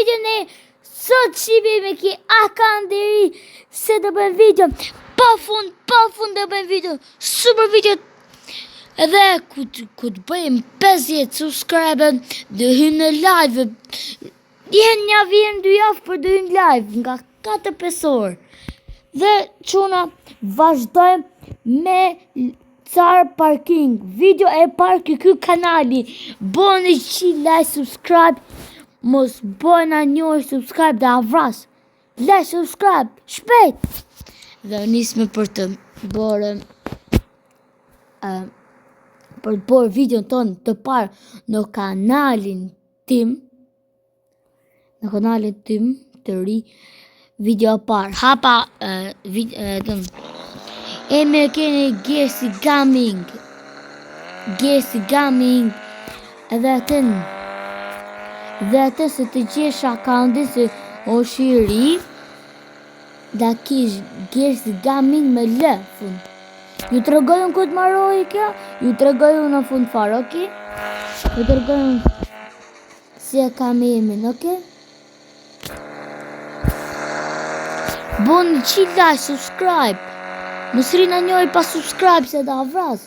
videon e sot shqipim e ki akan deri se të bëjmë video pa fund të bëjmë video super video edhe ku të bëjmë 50 subscriber dhe hymë në live jenë një vjen 2 javë për të hymë live nga 4-5 orë dhe quna vazhdojmë me Car Parking video e parki ky kanali bëni like subscribe mos bëna njërë subscribe dhe avras like subscribe shpejt dhe nisme për të bërë për të bërë videon tonë të parë në kanalin tim të ri video parë hapa me keni Gersi Gaming edhe atë se të gjesh akauntin se është i ri da kish Gersi Gaming me lë fund ju të regojnë këtë maroj kjo ju të regojnë në fund farë okay? Ju të regojnë si e kam emin okay? Bëni like subscribe mos rina njëri pa subscribe se da avras.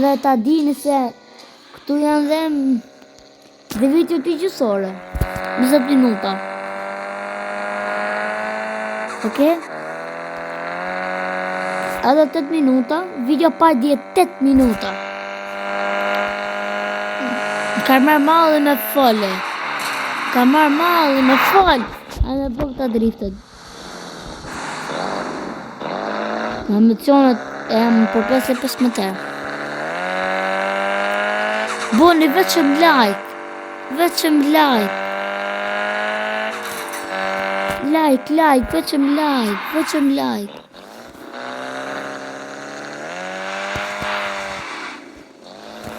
Dhe ta dini se këtu janë dhe video të gjysore. 20 minuta. Okay? Edhe 8 minuta, video pa 8 minuta. Ka marrë malli me fole. Edhe bëgë ta driftet. Në emocionet e më përpes e 15 herë. Bëni veçëm like. Veçëm like, veçëm like.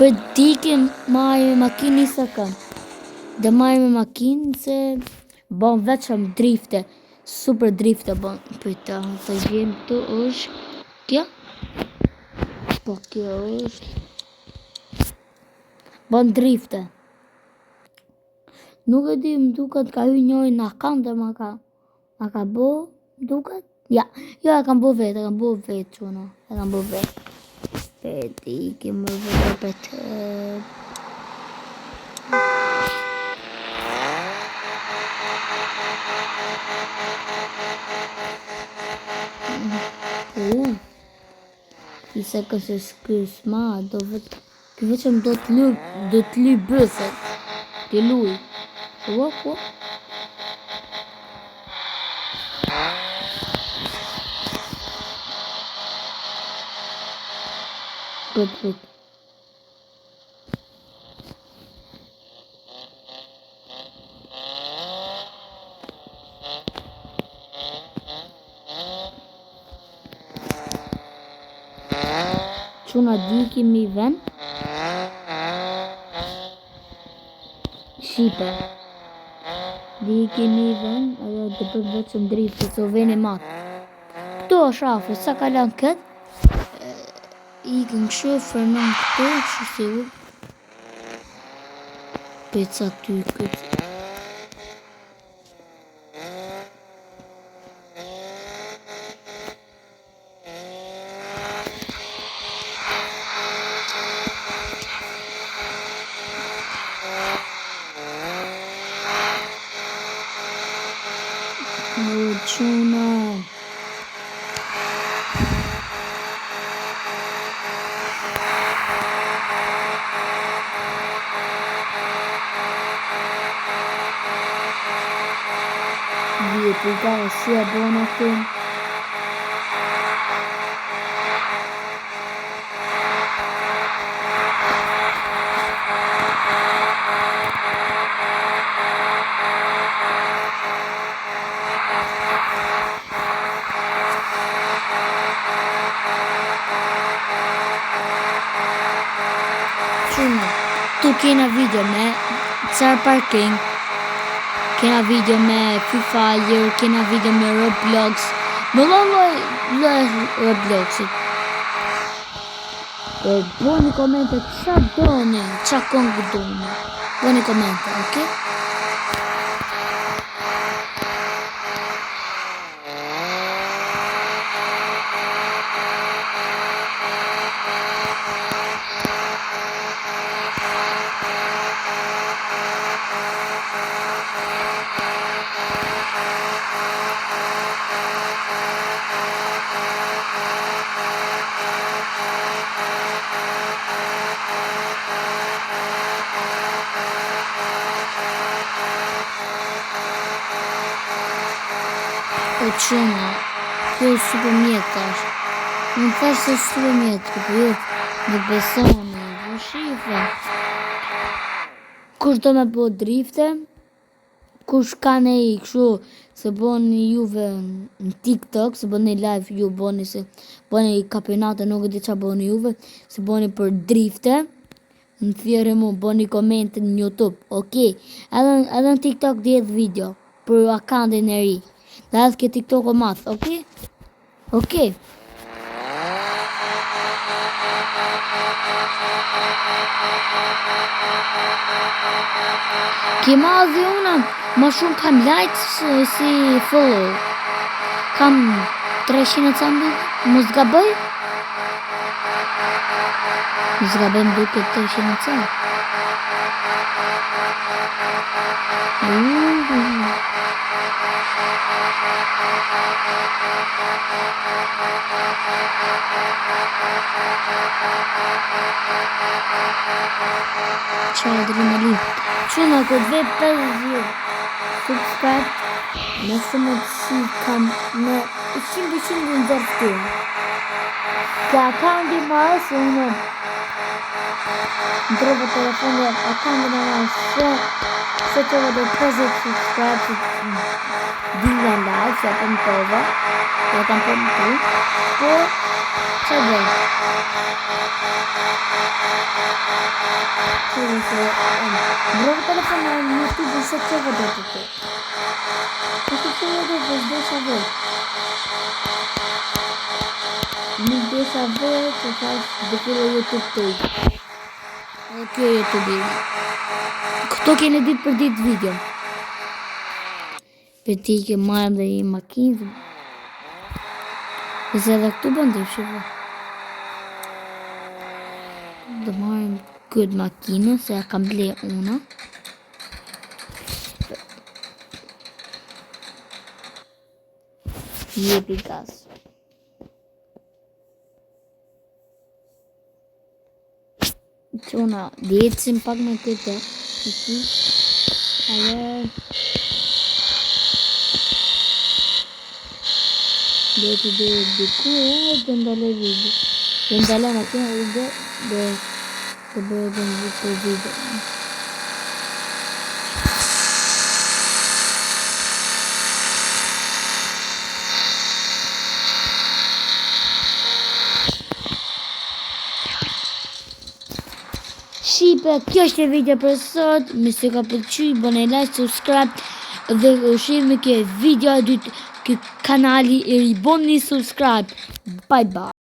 Për dikim marrë me makinë një sekund. Dhe marrë me makinë se bon veçëm drifte. Super drifte bon për të gjem të është kjo po kjo është bon drifte nuk e di më duket ka hy njëri në akant dhe ma ka bo duket ja e kam bo vetë quna e kam bo vetë peti kemë vëtë për të I se kësë s'kës ma, këveqëm do të ly bëset, të luj. Ua. Good. Quna di kimi ven Shqipe di kimi ven ajo të për veçëm drifte se o veni matë këto është afër sa kalan këtë i kënë shofër në këto që se u peca ty këtë Quna vjetë da si e bona të tu kena video me Car Parking, kena video me Free Fire, kena video me Roblox, me lloj Robloxit. Bëni komente qa doni, qa këngë doni. bëni komente, okay? O qëma, kjo është super mjetë tash. Më thash se është super mjetë, po jo, në besoni, po shifa. Kush do me po drifte, kush ka ne I këshu, se boni juve në TikTok, se boni live ju boni, se boni kampionate, nuk e di qa boni juve, se boni për drifte, në thjerë mu, boni komente në YouTube, okay? Edhe në TikTok 10 video, për akantin e ri. Dhe edhe ke TikTok o math, okay? Okay. Ki madhi una, ma shumë kam likes si follow. Kam 300 e cambi, mos gaboj? Mos gaboj më duke 300 e cambi. Qa adrenalin. Quna këtë ve 50 subscribe, nëse më si kam në 100% në ndërtu. Ka akanti marë se unë në trova telefon dhe akanti në marë se trova dhe 50 subscribe se dinga live, se apëm trova, e kam për më tu, po që dhe? Bravo telefon në YouTube se që vëdë të të. Po që që vëdë të desha vëdë. Nuk desha vëdë që thash dhe kërë YouTube të i. Ok YouTube i. Këto kene ditë për ditë video. Për ti ke marrëm dhe I makinë. Dhe se edhe këtu bëndë i shëve. Dhe marrëm këtë makinë, se ja kam ble una. Jepi gas. Quna, djetësim pak me këtë. Ajo. Djetë dhe diku, dhe ndale video. Dhe ndale makina dhe të bërë dhe në për video. Shipe, kjo është video për sot. Nëse ka pëlqy, bëni like, subscribe dhe ushqimi ke video e dytë, ke kanali e ri, bëni subscribe. Bye bye.